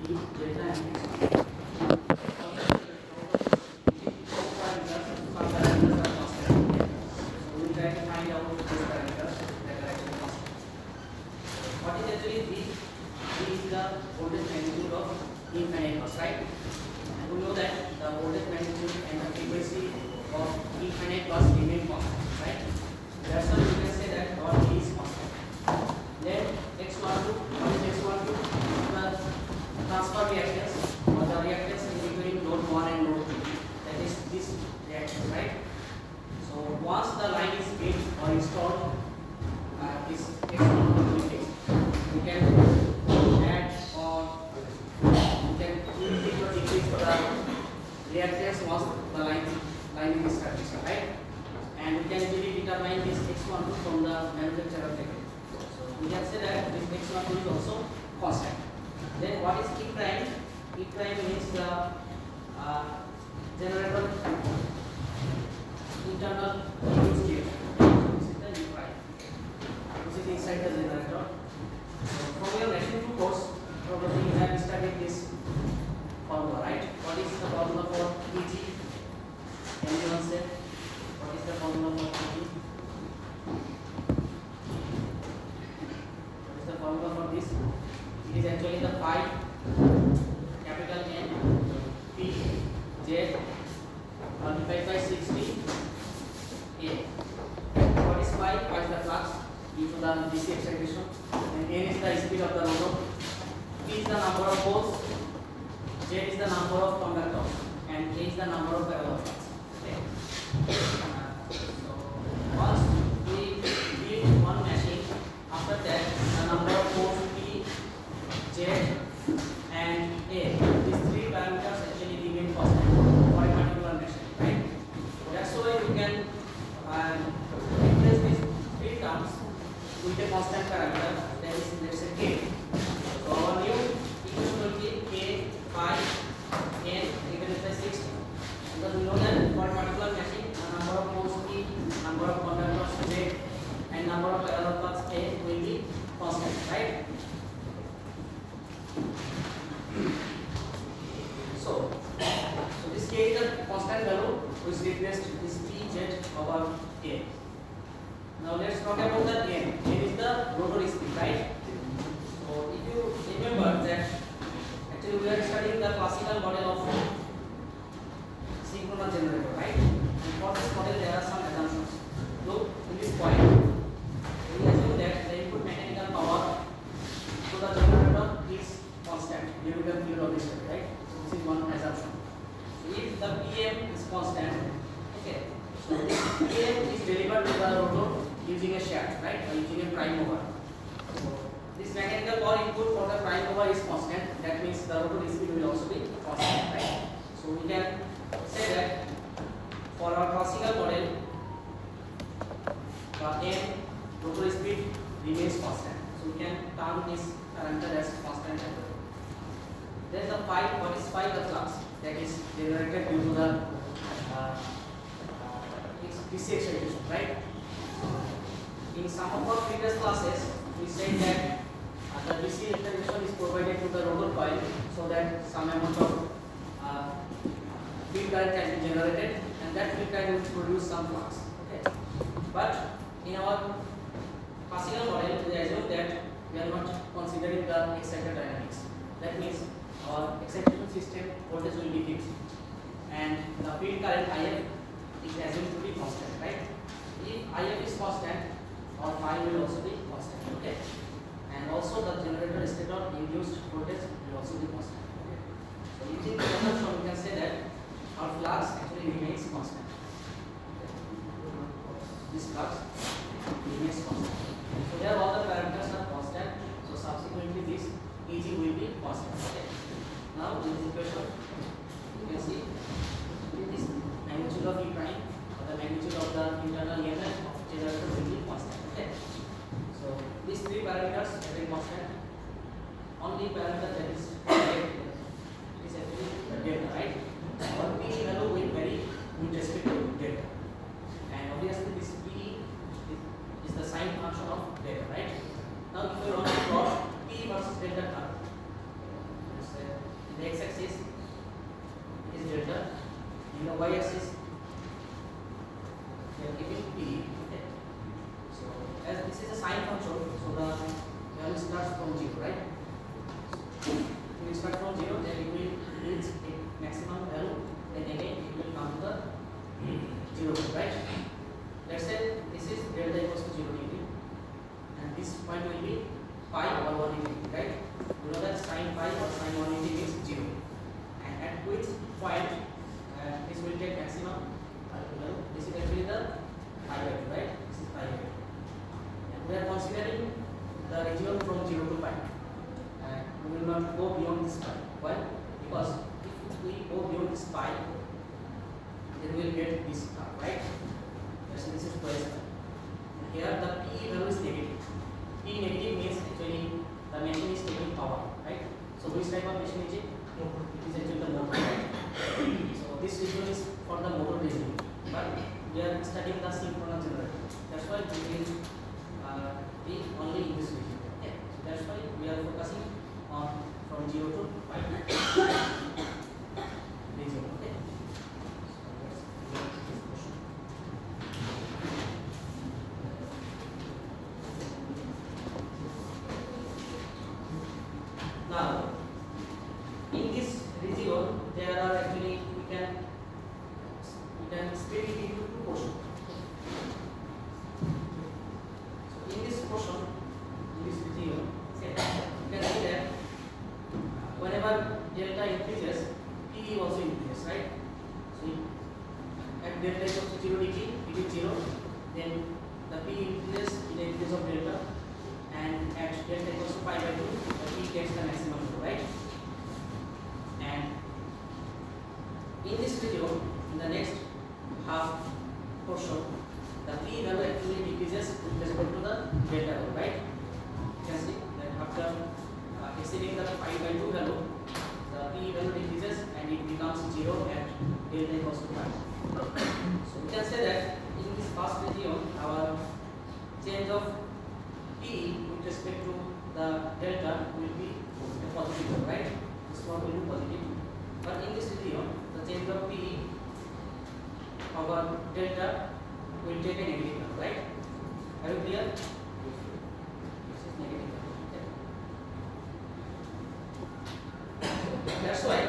E delta and what is actually V? V is the voltage magnitude of infinite bus, right? And we know that the voltage magnitude and the frequency of infinite bus remain constant, right? That's why you can say that our V is constant. Then X12, what is X12? The transfer reactance or the reactance in between node 1 and node 2. That is this reactance, right? So once the line is built or installed, this X12 will be fixed. You can add or you can increase or decrease the reactance once the line is established, right? And you can easily determine this X12 from the manufacturer package. So we can say that this X12 is also constant. Then what is E prime? E prime means the generator internal induced EMF. This is the E prime. This is inside the generator. From your machine 2 course, probably you have studied this formula, right? What is the formula for EG? Can anyone say what is the formula for EG? What is the formula for this? It is actually the phi capital N P Z multiplied by 60 A. What is phi? Phi is the flux due to the DC excitation, and N is the speed of the rotor, P is the number of poles, Z is the number of conductors, and K is the number of parallel flux. Okay. So once we build one machine, after that the number of poles P, Z, and A, these three parameters actually remain constant for a particular machine, right? That's why you can replace these three terms with a constant parameter, that is, let's say K. So our new equation will be K phi N divided by 60. Because we know that for a particular machine, the number of poles P, number of conductors Z, and number of parallel flux A will be constant, right? So this K is the constant value which replaced this P, Z over K. Now let's talk about the N. N is the rotor speed, right? So if you remember that actually we are studying the classical model of synchronous generator, right? And for this model there are some assumptions. Look, in this point, we assume that the input mechanical power to the generator is constant during the period of study, right? So this is one assumption. So if the PM is constant, okay, so this PM is delivered to the rotor using a shaft, right, or using a prime mover. So this mechanical power input for the prime mover is constant. That means the rotor speed will also be constant, right? So we can say that for our classical model, the N rotor speed remains constant. So we can term this parameter as constant. Then the phi, what is phi? The flux that is generated due to the DC excitation, right? In some of our previous classes, we said that the DC excitation is provided to the rotor coil so that some amount of field current can be generated, and that field current will produce some flux. Okay, but in our classical model, we assume that we are not considering the excited dynamics. That means our excitation system voltage will be fixed, and the field current IF is assumed to be constant, right? If IF is constant, our phi will also be constant, okay? And also the generator stator induced voltage will also be constant. Okay? So using this assumption, we can say that our flux actually remains constant. Okay? This flux remains constant. So here all the parameters are constant. So subsequently this EG will be constant. Okay? Now in this equation, you can see this magnitude of E prime or the magnitude of the internal EMF of generator will be constant. Okay. So these three parameters are very constant. Only parameter that is actually the delta, right? Our P value will vary with respect to delta, and obviously this P is the sign function of delta, right? Now if you want to plot P versus delta curve, let's say beyond this pi. Why? Because if we go beyond this pi, then we will get this curve, right? Yes, this is twice pi. And here the P value is negative. P negative means actually the machine is taking power, right? So which type of machine is it? It is actually the motor, right? So this region is for the motor region, but we are studying the synchronous generator. That's why we will be only in this region. Okay? So that's why we are focusing on from 0 to pi region. Okay? So let's begin this question. Now, in this region, there are actually we can split it into two portions. So in this portion, in this region, you can see that whenever delta increases, P also increases, right? So at delta is of 0 degree, it is 0. Then the P increases in the increase of delta, and at delta equals to pi by 2, the P gets the maximum value, right? And in this video, in the next half portion, the P value actually decreases with respect to the delta value, right? You can see that after exceeding the pi by 2 value, the P value decreases and it becomes 0 at delta equals to pi. So we can say that in this first region, our change of P with respect to the delta will be a positive, right? This one will be positive. But in this region, the change of P over delta will take a negative value, right? Are you clear? This is negative value. Okay. That's why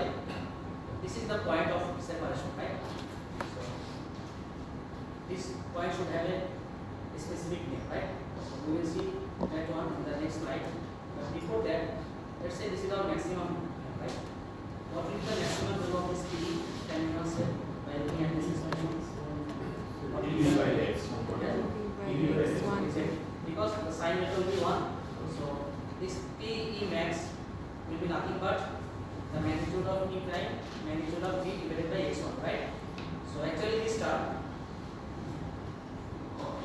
this is the point of separation, right? So this point should have a specific name, right? So we will see that one in the next slide. But before that, let's say this is our maximum, right? What is the maximum value of this P? Can you answer by looking at this expression? What is the because the sign will be 1. So this P E max will be nothing but the magnitude of E prime, magnitude of V divided by x1, right? So actually this term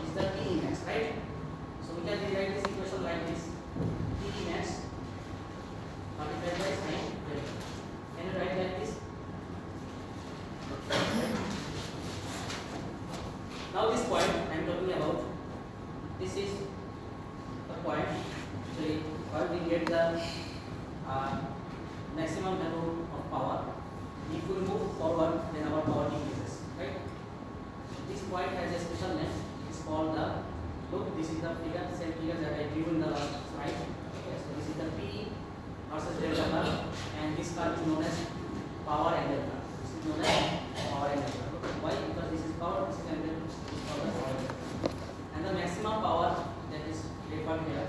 is the P E max, right? So we can rewrite this equation like this: P E max multiplied by sin delta. Can you write like this? Now this point I am talking about, this is the point actually where we get the maximum value of power. If we move forward, then our power decreases, right? This point has a special name. It is called the, look, this is the figure, same figure that I drew in the last slide. Okay, so this is the P versus delta curve, and this curve is known as power angle curve. This is known as power angle curve. Why? Because this is power, this is angle, this is called the power angle. And the maximum power that is referred here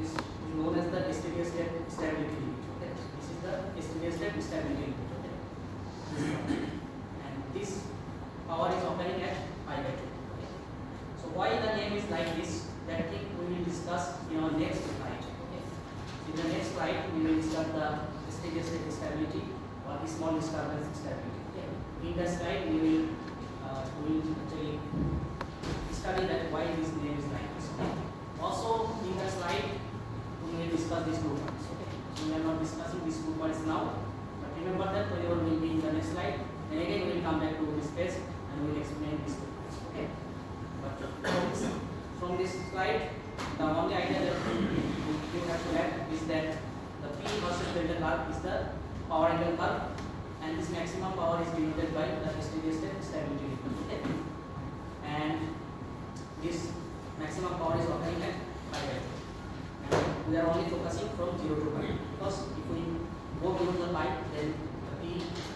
is known as the steady state stability limit. Okay, this is the steady state stability limit. Okay, and this power is occurring at pi by 2. Okay, so why the name is like this? That thing we will discuss in our next slide. Okay, in the next slide we will discuss the steady state stability or the small disturbance stability. Okay, in that slide we will actually study that why this name is like this. Okay, also in the slide we will discuss these two points. Okay, so we are not discussing these 2 points now, but remember that whenever we will be in the next slide, then again we will come back to this page and we will explain these 2 points. Okay, but from this slide, the only idea that you have to have is that the P versus delta curve is the power angle curve, and this maximum power is denoted by the steady state stability limit. Okay, and this maximum power is occurring at pi by 2. And we are only focusing from 0 to pi, because if we go beyond the pi, then the P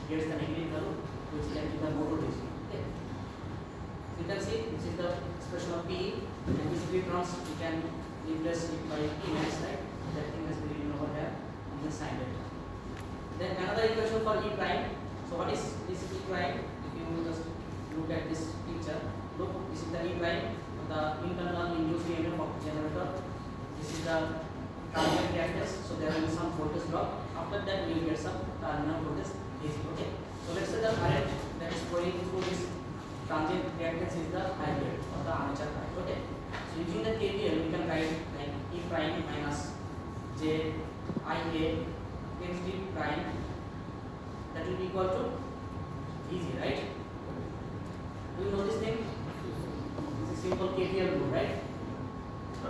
gets the negative value, which can be the motor region. Okay, so you can see this is the expression of P, and these 3 terms we can replace it by P max, right? That thing has been written over here in the sign delta. Then another equation for E prime. So what is this E prime? If you just look at this picture, look, this is the E prime, the internal induced EMF of generator. This is the transient reactance, so there will be some voltage drop. After that we will get some terminal voltage AC. Okay, so let's say the current that is flowing through this transient reactance is the I grade or the armature current. Okay, so using the KVL we can write like E prime minus J I A x d prime, that will be equal to easy, right? Do you know this thing? It's a simple KVL rule, right? So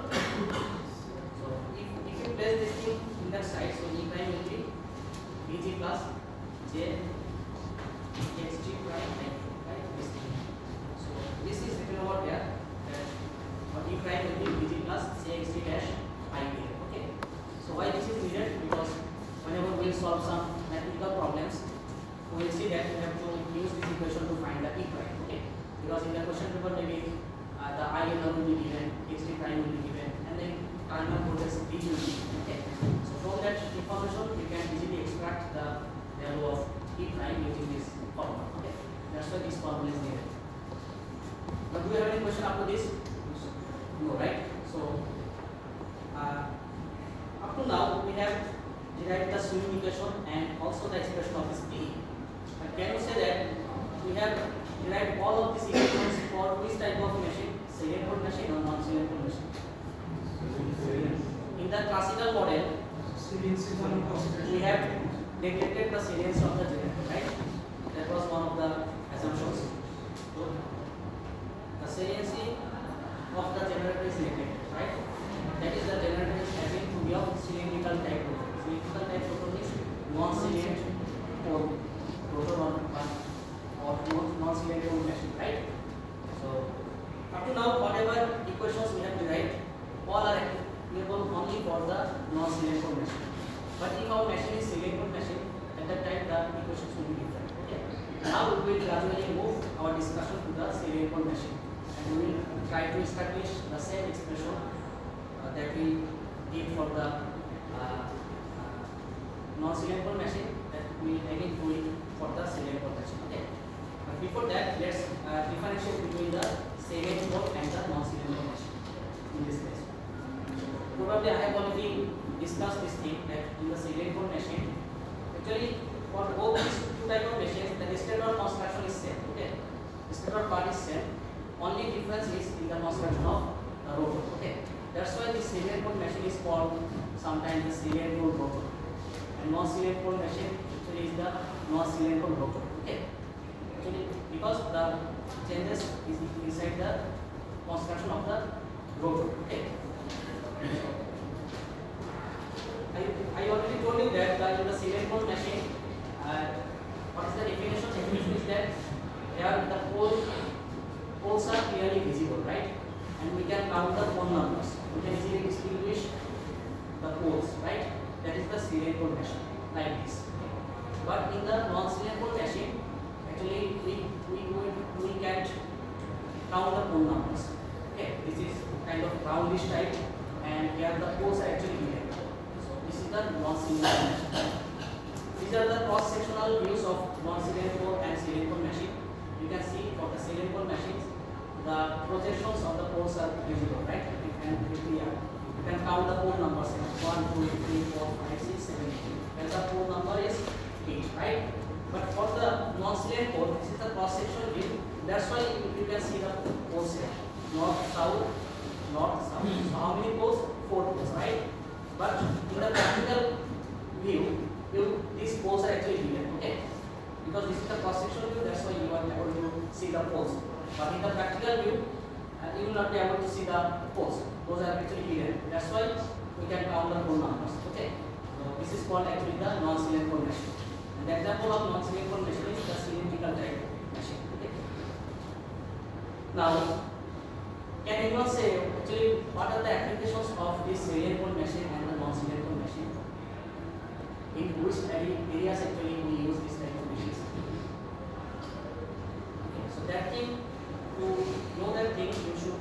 if you place this thing in that side, so E prime will be Vg plus J x d prime, right? This thing. So this is written over here that E prime will be Vg plus J x d dash I A. Okay. So why this is needed? Because whenever we solve some mathematical problems, we will see that we have to use this equation to find the E prime. Okay. Because in the question paper maybe the I will be given, x d prime will be given, and then terminal voltage D will be given. Okay. So from that information you can easily extract the value of E prime using this formula. Okay. That's why this formula is needed. But do you have any question after this? No, right? So up to now we have derived the swimming equation and also the expression of this P. But can you say that we have derived all of these equations for which type of machine? Cylindrical machine or non-cylindrical machine? In the classical model, we have neglected the salience of the generator, right? That was one of the assumptions. So the saliency of the generator is neglected, right? That is, the generator is having to be of cylindrical type rotor. Cylindrical type rotor means non-cylindrical rotor or non-cylindrical machine, right? So up to now, whatever equations we have derived, all are applicable only for the non-cylindrical machine. But if our machine is cylindrical machine, at that time the equations will be different. Okay. Now we will gradually move our discussion to the cylindrical machine, and we will try to establish the same expression that we did for the non-cylindrical machine, that we again do it for the cylindrical machine. Okay. But before that, let's differentiate between the cylindrical and the non-cylindrical machine in this case. Probably I have already discussed this thing that in the cylindrical machine, actually for both these two type of machines, the stator construction is same. Okay, the stator part is same. Only difference is in the construction of the rotor. Okay, that's why the cylindrical machine is called sometimes the cylindrical rotor, and non-cylindrical machine actually is the non-cylindrical rotor. Okay, actually because the changes is inside the construction of the rotor. Okay. I already told you that in the cylindrical machine, what is the definition? Definition is that here the poles are clearly visible, right? And we can count the pole numbers. We can easily distinguish the poles, right? That is the cylindrical machine, like this. But in the non-cylindrical machine, actually we can't count the pole numbers. Okay, this is kind of roundish type, and here the poles are actually given. This is the non-cylindrical machine. These are the cross-sectional views of non-cylindrical and cylindrical machine. You can see for the cylindrical machines, the projections of the poles are visible, right? And you can count the pole numbers: 1, 2, 3, 4, 5, 6, 7, 8. When the pole number is 8, right? But for the non-cylindrical, this is the cross-sectional view. That's why you can see the poles here: north, south, north, south. So how many poles? 4 poles, right? But in the practical view, these poles are actually given, okay? Because this is the cross-sectional view, that's why you are able to see the poles. But in the practical view, you will not be able to see the poles. Those are actually hidden. That's why we can count the pole numbers, okay? So this is called actually the non-cylindrical machine. And the example of non-cylindrical machine is the cylindrical type machine, okay? Now, can anyone say actually what are the applications of this cylindrical machine and the non-cylindrical machine? In which areas actually we use this type of machines? Okay, so that thing, to know that thing, you should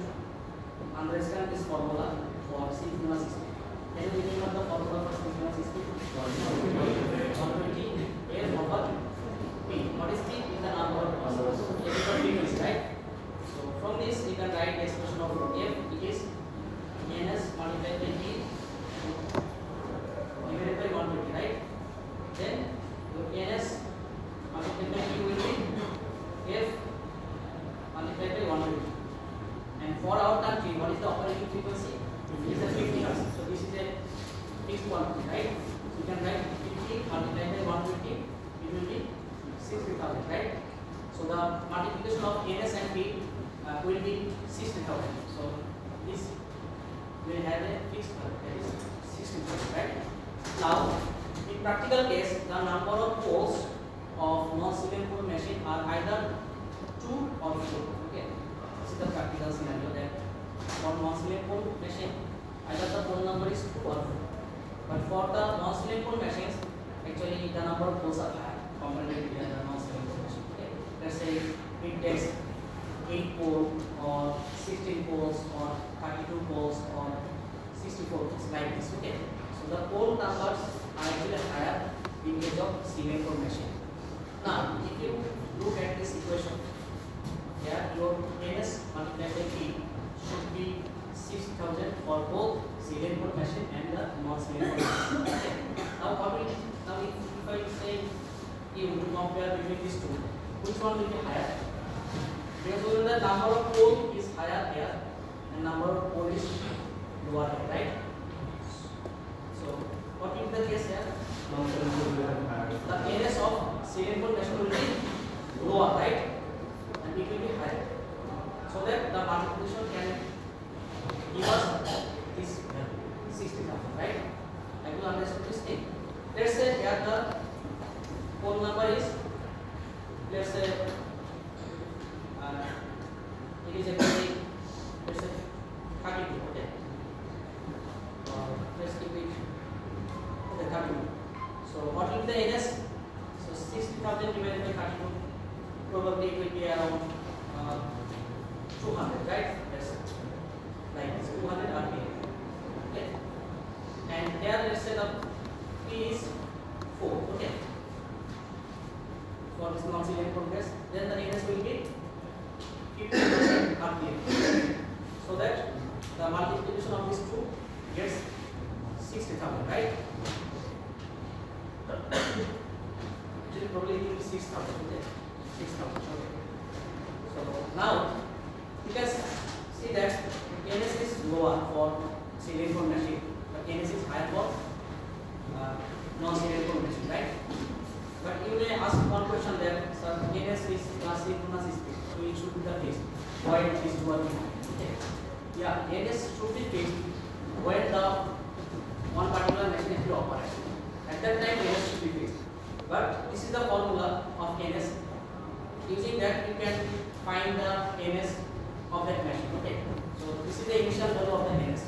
understand this formula for synchronous system. Can you remember the formula for synchronous system? 120 L over P. What is P? Is the number of frequency, right? So from this you can write the expression of F, it is ns multiplied by P multiplication of NS and P will be 60,000. So this will have a fixed value, that is 60,000, right? Now, in practical case, the number of poles of non-cylindrical pole machine are either 2 or 4. Okay, this is the practical scenario that for non-cylindrical pole machine, either the pole number is 2 or 4. But for the non-cylindrical pole machines, actually the number of poles are higher comparatively than the non-cylindrical machine. Okay, let's say it takes 8 poles or 16 poles or 32 poles or 64 poles like this. Okay, so the pole numbers are actually higher in case of cylindrical machine. Now, if you look at this equation, here your NS multiplied by P should be 60,000 for both cylindrical machine and the non-cylindrical machine. Okay. Now, if I say you to compare between these two, which one will be higher? Because we know the number of pole is higher here and number of pole is lower here, right? So, what will be the case here? The NS of cylindrical machine will be lower, right? And it will be higher. So that the multiplication can give us this 60,000, right? I will understand this thing. Let's say here the pole number is, let's say it is actually, let's say 32. Okay. Let's keep it okay, 32. So what will be the NS? So 60,000 divided by 32, probably it will be around 200, right? Yes. Like this, 200 RPM. Okay. And here let's say the P is 4. Okay. For this non-cylindrical case, then the NS will be 50% RPM. So that the multiplication of these two gets 60,000, right? Actually, probably it will be 6,000. Okay. 6,000. Okay. So now you can see that NS is lower for cylindrical machine, but NS is higher for non-cylindrical machine, right? But you may ask one question there, sir, NS is synchronous speed, so it should be the fixed. Why it is working? Okay. Yeah, NS should be fixed when the one particular machine is operating. At that time, NS should be fixed. But this is the formula of NS. Using that, you can find the NS of that machine. Okay. So this is the initial value of the NS.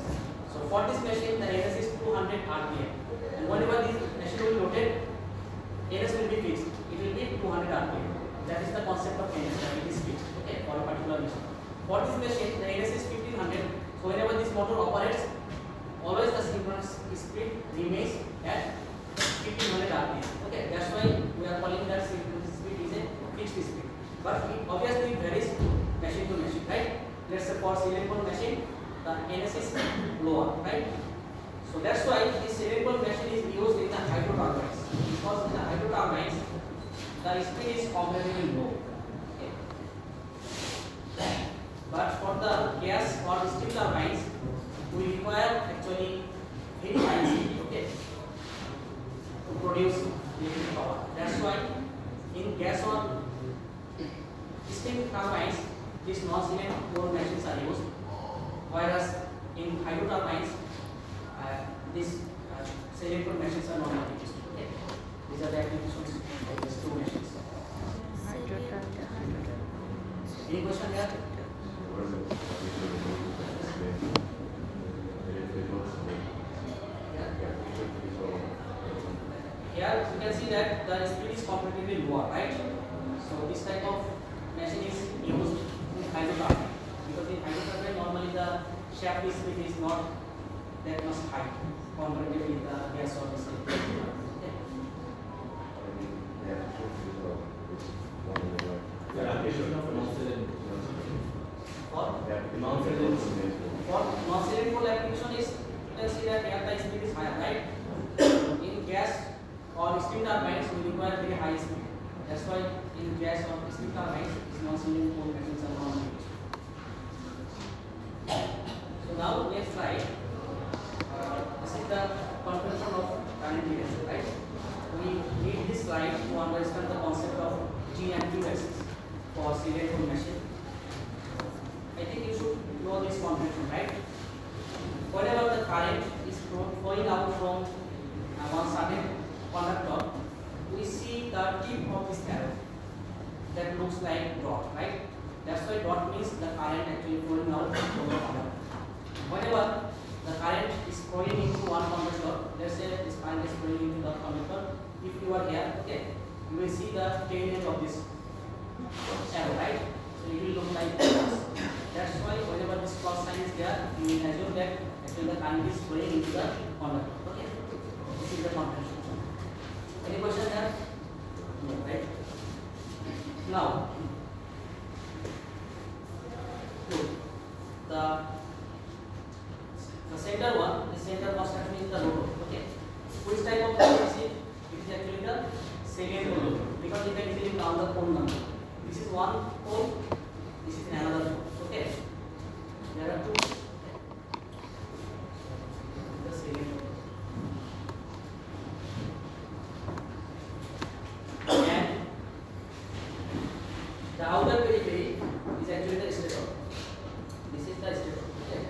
So for this machine, the NS is 200 RPM. And whenever this machine will rotate, NS will be fixed. It will be 200 RPM. That is the concept of NS. That it is fixed. Okay. For a particular machine. For this machine, the NS is 1500. So whenever this motor operates, always the synchronous speed remains at 1500 RPM. Okay. That's why we are calling that synchronous speed is a fixed speed. But it obviously varies machine to machine, right? Let's say for cylindrical machine, the NS is lower, right? So that's why this cylindrical machine is used in the hydro turbines. Because in the hydro turbines, the speed is comparatively low. Okay. But for the gas or steam turbines, we require actually very high speed, okay, to produce electric power. That's why in gas or steam turbines, these non-cylindrical machines are used, whereas in hydro turbines, these cylindrical machines are not used. Okay, these are the applications of these two machines. Any question here? Here you can see that the speed is comparatively lower, right? So this type of machine is used in hydro turbine, because in hydro turbine normally the shaft speed is not that much high comparatively with the gas or the steam. Okay. The application of non-cylindrical. For non-cylindrical application is, you can see that here the speed is higher, right? In gas or steam turbines we require very high speed. That's why in gas or steam turbines these non-cylindrical machines are not used. So now let's try. This is the conversion of current eraser, right? We need this slide to understand the concept of G and Q axis. for serial machine. I think you should know this convention, right? Whenever the current is flowing out from one certain conductor, we see the tip of this arrow that looks like dot, right? That's why dot means the current actually flowing out from the conductor. Whenever the current is flowing into one conductor, let's say this current is flowing into the conductor. If you are here, okay, you will see the tail end of this arrow, right? So it will look like this. That's why whenever this plus sign is there, you will assume that actually the current is flowing into the conductor. Okay, this is the convention. Any question there? No, right? Now, the center one, the center construction is the rotor. Okay, which type of rotor is it? It is actually the second pole rotor, because you can easily count the pole number. This is one pole, this is another pole. Okay, there are two. The second pole. And the outer periphery is actually the stator. This is the stator. Okay.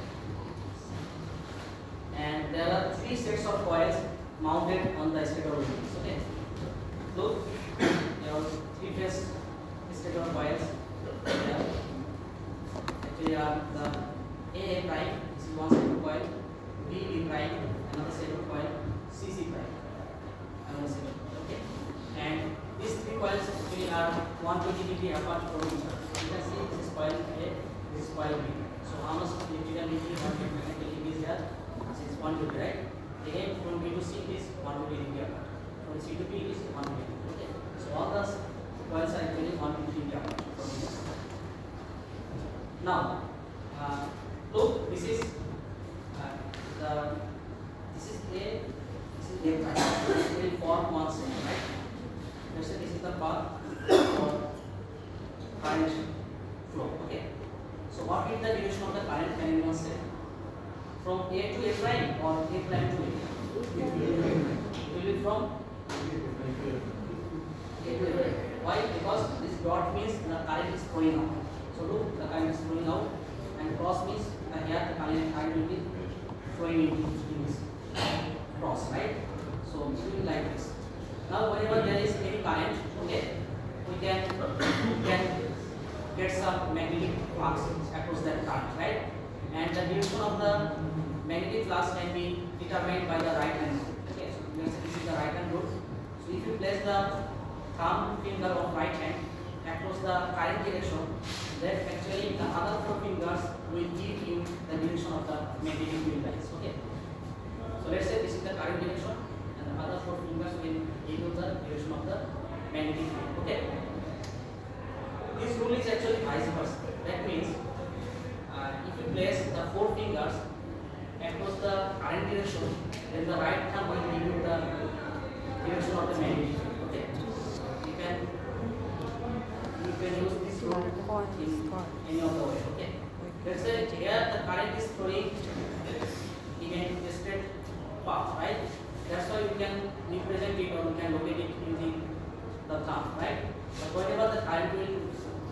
And there are three sets of coils mounted on the stator wheels. Okay. Look, there are three phase stator coils. There actually are the AA prime. This is one set of coil. BB prime, another set of coil. CC prime, another set of coil. Okay. And these three coils actually are 120 degree apart from each other. You can see this is coil A, this is coil B. So how much electrical degree, what mechanical degree is there? This is 120, right? Again, from B to C is 120 degree apart. From C to B is 120 degree. Okay. So all the coils are actually 120 degree apart from each other. Now, look, this is A, this is A prime. It will form one set, right? Let's say this is the path for current flow. Okay. So what is the direction of the current? Can anyone say? From A to A prime or A prime to A? It will be from A to A prime. Why? Because this dot means the current is flowing out. So look, the current is flowing out, and cross means here the current will be flowing into this cross, right? So it will be like this. Now, whenever there is any current, okay, we can get some magnetic flux across that current, right? And the direction of the magnetic flux can be determined by the right hand rule. Okay, so let's say this is the right hand rule. So if you place the thumb finger of right hand across the current direction, then actually the other four fingers will give you the direction of the magnetic field lines. Okay. So let's say this is the current direction, and the other four fingers will give you the direction of the magnetic field. Okay. This rule is actually vice versa. That means if you place the four fingers across the current direction, then the right thumb will give you the direction of the magnetic field. Okay. You can use this rule in any of the way. Okay. Let's say here the current is flowing in a straight path, right? That's why we can represent it or we can locate it using the thumb, right? But whenever the current will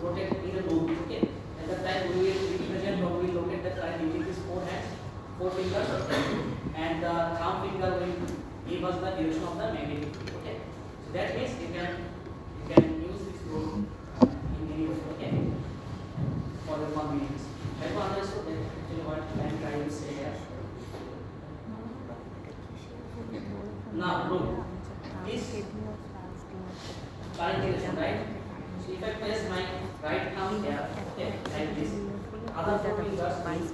rotate in a loop, okay, at that time we will represent or we will locate the current using these four hands, four fingers, and the thumb finger will give us the direction of the magnetic field. Okay, so that means you can use this rule in any way. Okay, for the convenience. Have you understood that actually what I am trying to say here? Now look, this current direction, right? So if I place my right thumb here, okay, like this, other four fingers means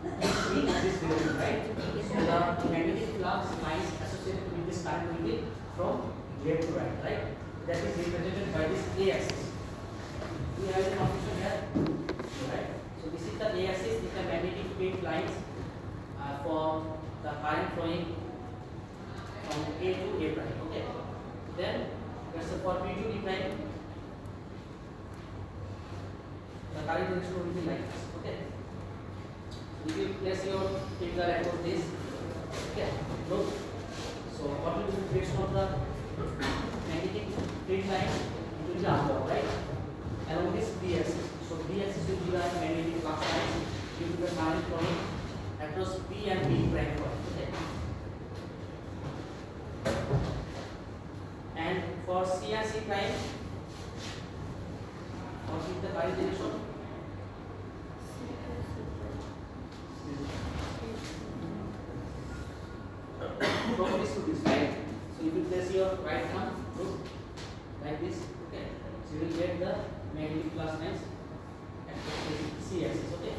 this direction, right? So the magnetic flux lines associated with this current will be from left to right, right? That is represented by this A-axis. We have a confusion here, right? So this is the A-axis, is the magnetic field lines for the current flowing from A to A prime. Okay. Then let's say for B to B prime, the current direction will be like this. Okay. If you place your finger across this, okay, look. So what will be the direction of the magnetic field line? It will be upward, right? this D axis. So D axis will be the magnetic flux lines due to the current flowing across P and P prime coil. Okay. And for C and C prime, what is the current direction? From this to this, right? So if you place your right hand look like this, okay, so you will get the magnetic flux lines at the C axis, okay.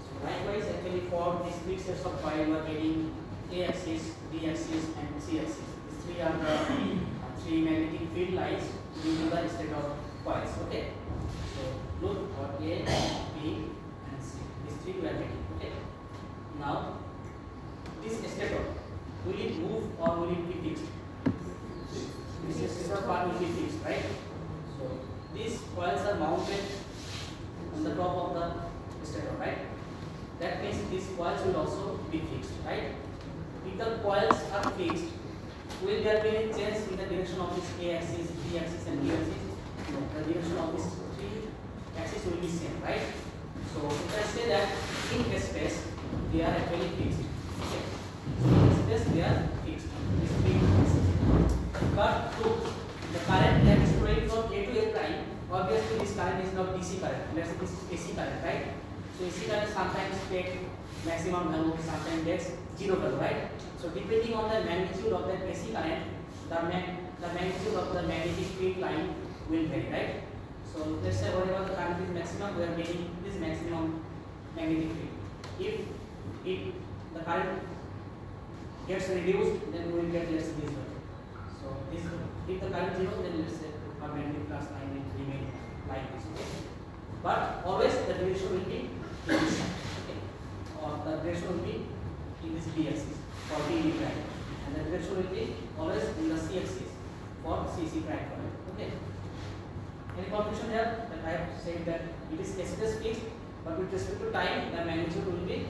So likewise, actually for these three sets of coil, you are getting A axis, B axis, and C axis. These three are the three magnetic field lines due to the state of coils, okay. So look for A, B, and C. These three we are getting, okay. Now this stator, will it move or will it be fixed? This stator part will be fixed, right? So these coils are mounted on the top of the stator, right? That means these coils will also be fixed, right? If the coils are fixed, will there be any change in the direction of this A axis, B axis, and D axis? No, the direction of these three axis will be same, right? So if I say that in space they are actually fixed, okay? In space they are fixed. These three axes. But look, the current that is flowing from A to A prime, obviously this current is not DC current. Let's say this is AC current, right? So AC current sometimes take maximum value, sometimes takes zero value, right? So depending on the magnitude of that AC current, the magnitude of the magnetic field line will vary, right? So let's say whatever the current is maximum, we are getting this maximum magnetic field. If the current gets reduced, then we will get less this value. So this, if the current zero, then let's say our magnetic flux line will remain like this, okay? But always the direction will be in this side, okay? Or the direction will be in this B axis for B prime, and the direction will be always in the C axis for CC prime coil, okay? Any conclusion here? That I have said that it is space fixed, but with respect to time, the magnitude will be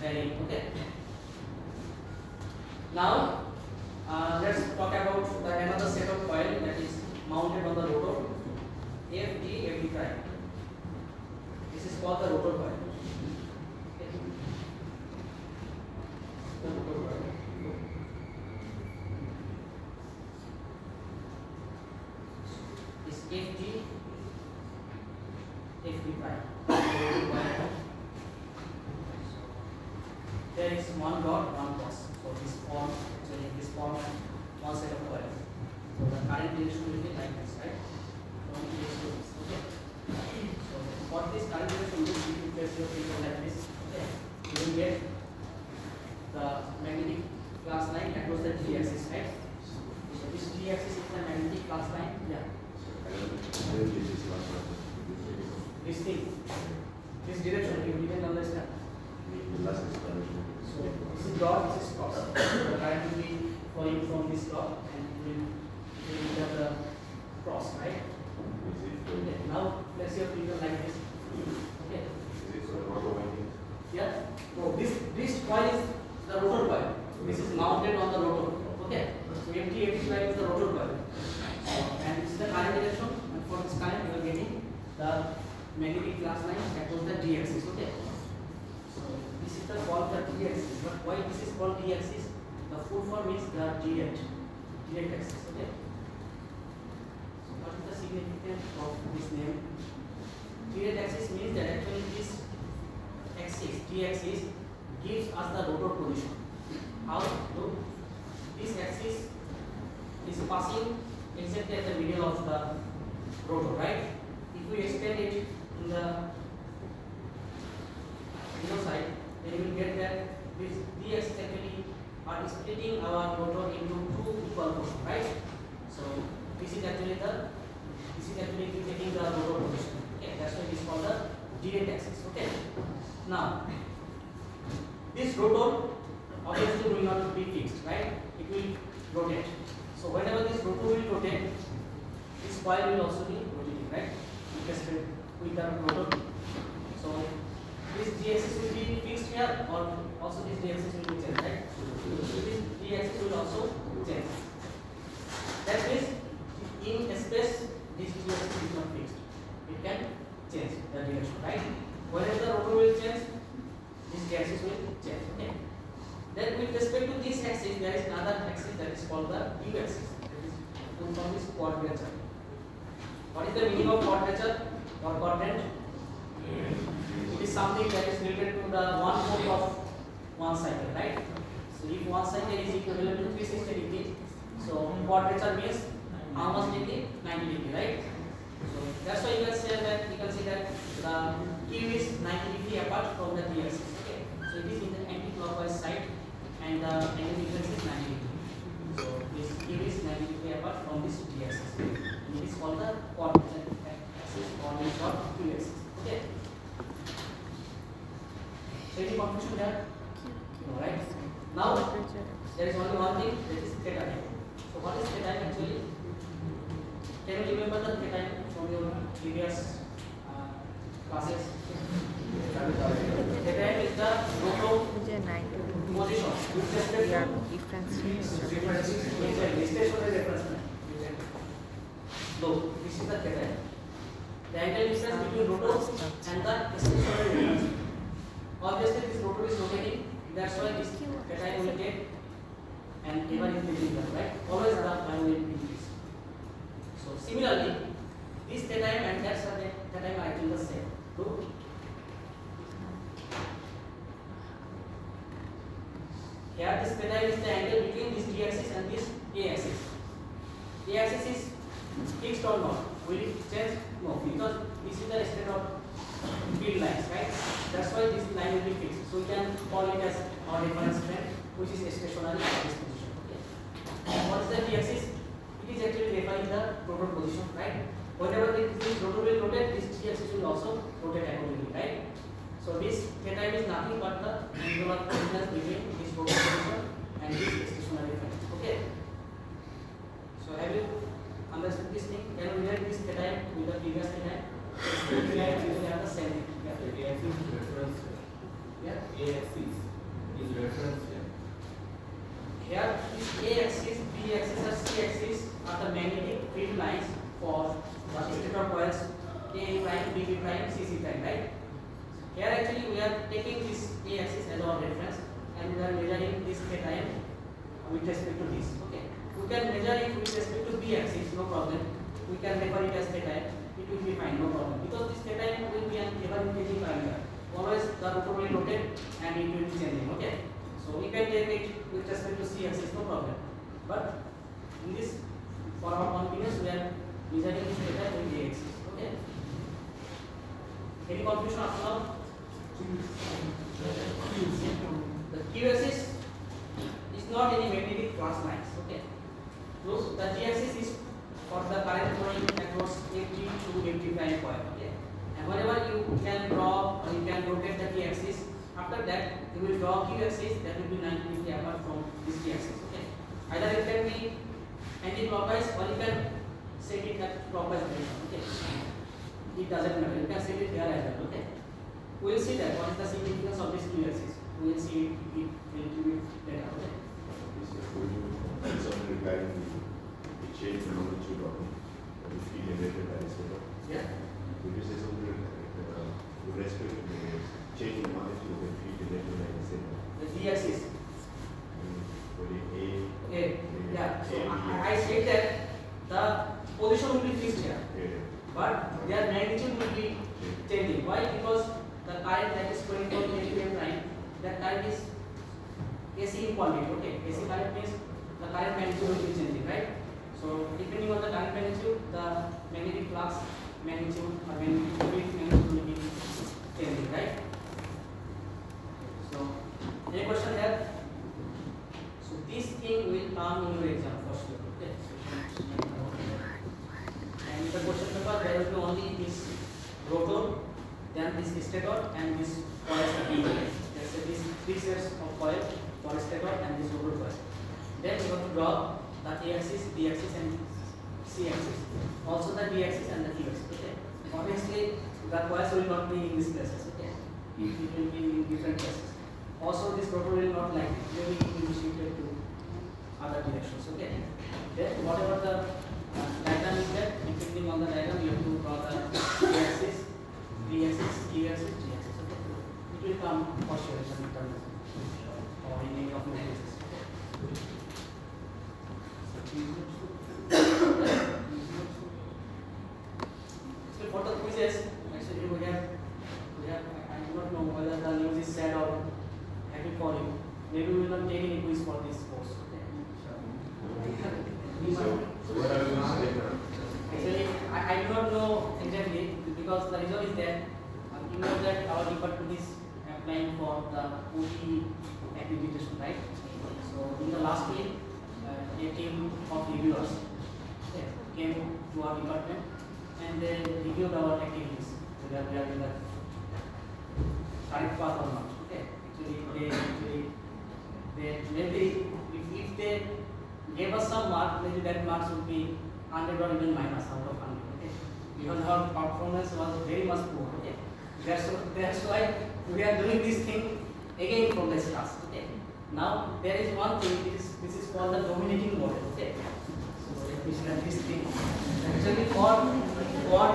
varying, okay? Now let's talk about another set of coil that is mounted on the rotor, FD prime. This is called the rotor coil. Okay. The rotor coil. Is FD prime. There is one dot, one cross. So this form, actually this form one set of coils. So the current direction will be like this, right? From this to this, okay? So for this current direction, if you place your finger like this, okay, you will get the magnetic flux line across the G axis, right? So this G axis is the magnetic flux line, yeah. This thing, this direction, you didn't understand. So this is dot, this is cross. The current will be flowing from this dot and will enter the cross, right? Okay. Now place your finger like this. Okay. Yeah. So this coil is the rotor coil. This is mounted on the rotor. Okay. So FD prime is the rotor coil. And this is the current direction. And for this current, you are getting the magnetic flux line across the D axis. Okay. This is the called the D axis, but why this is called D axis? The full form is the direct axis. Okay. So what is the significance of this name? Direct axis means that actually this axis, D axis, gives us the rotor position. How? Look, this axis is passing exactly at the middle of the rotor, right? If we extend it in the middle side, then you will get that this D axis actually are splitting our rotor into two equal portions, right? So this is actually taking the rotor position. Okay, that's why it is called the direct axis. Okay. Now this rotor obviously will not be fixed, right? It will rotate. So whenever this rotor will rotate, this coil will also be rotating, right? Because with the rotor. So this D axis will be fixed here, or also this D axis will be changed, right? So this D axis will also change. That means in space this G-axis is not fixed. It can change the direction, right? Whenever the rotor will change, this G-axis will change. Okay. Then with respect to this axis, there is another axis that is called the U-axis. That is known from this quadrature. What is the meaning of quadrature or quadrant? It is something that is related to the 1/4 of one cycle, right? So if one cycle is equivalent to 360 degree, so quadrature means how much degree? 90 degree, right? So that's why you can say that the Q is 90 degree apart from the D axis. Okay. So it is in the anti-clockwise side, and the angle difference is 90 degree. So this Q is 90 degree apart from this D axis. And it is called the quadrature axis or in short Q axis. Okay. So any confusion there? No, right? Now there is only one thing, that is theta time. So what is theta time actually? Can you remember the theta time from your previous classes? Theta time is the rotor position with respect to difference. So this is the theta time. The angle difference between rotor and the stationary reference. Obviously this rotor is rotating, that's why this theta time will take and ever increasing value, right? Always the value will increase. So similarly, this theta time and that theta time are actually the same. True? Here this theta time is the angle between this D axis and this A axis. A axis is fixed or not? Will it change? No, because this is the state of field lines, right? That's why this line will be fixed. So we can call it as our reference frame, which is stationary at this position. Okay. What is the D axis? It is actually referring the rotor position, right? Whenever this rotor will rotate, this D axis will also rotate accordingly, right? So this theta time is nothing but the angular distance between this rotor position and this stationary frame. Okay. So have you understood this thing? Can you relate this theta time with the previous theta time? Theta time usually have the same thing. Yeah. The axis is reference. Yeah. A axis is reference. Here, this A axis, B axis, and C axis are the magnetic field lines for the stator coils A prime, B prime, C prime, right? Here actually we are taking this A axis as our reference and we are measuring this theta time with respect to this. Okay. We can measure it with respect to B axis, no problem. We can refer it as theta time. It will be fine, no problem. Because this theta time will be an ever increasing parameter. Always the rotor will rotate and it will be changing. Okay. So we can take it with respect to C axis, no problem. But in this, for our convenience, we are measuring this theta with the axis. Okay. Any confusion after now? The Q axis is not any magnetic cross lines. Okay. So the G axis is for the current flowing across FG to FG prime coil. Okay. And whenever you can draw or you can rotate the T axis, after that you will draw Q axis that will be 90 degree apart from this T axis. Okay. Either it can be anti-clockwise or you can set it at clockwise direction. Okay. It doesn't matter. You can set it here as well. Okay. We will see that what is the significance of this Q axis. We will see it a little bit later. Okay. Something regarding the change in longitude of the field generated by the stator. Yeah. Could you say something with respect to the change in magnitude of the field generated by the stator? The D axis. For the A. Okay. Yeah. So I said that the position will be fixed here, but their magnitude will be changing. Why? Because the current that is flowing from A to A prime, that current is AC in quantity. Okay. AC current means the current magnitude will be changing, right? So depending on the current magnitude, the magnetic flux magnitude or magnetic field magnitude will be changing, right? So any question there? So this thing will come in your exam for sure. Okay. And in the question paper there will be only this rotor, then this stator and this coil. Let's say these three sets of coil for stator and this rotor coil. Then we have to draw the A axis, B axis and C axis. Also the D axis and the Q axis. Okay. Obviously the coils will not be in these places. Okay. It will be in different places. Also this rotor will not like it. Maybe it will be shifted to other directions. Okay. Then whatever the diagram is there, it will be using on the diagram, you have to draw the y-axis, b-axis, q-axis, g-axis. Okay. It will come for sure in the midterm or in any of the cases. So for the quizzes, actually we have I do not know whether the news is sad or happy for you. Maybe we will not take any quiz for this course. Okay. So what are we going to say now? Actually, I do not know exactly because the result is that you know that our department is applying for the OT accreditation, right? So in the last week, a team of reviewers came to our department and they reviewed our activities, whether we are in the correct path or not. Okay. Actually, they maybe if they gave us some mark, maybe that marks would be 100 or even minus out of 100. Okay. Because our performance was very much poor. Okay. That's why we are doing this thing again from this class. Okay. Now there is one thing. This is called the dominating model. Okay. So let me share this thing. Actually, for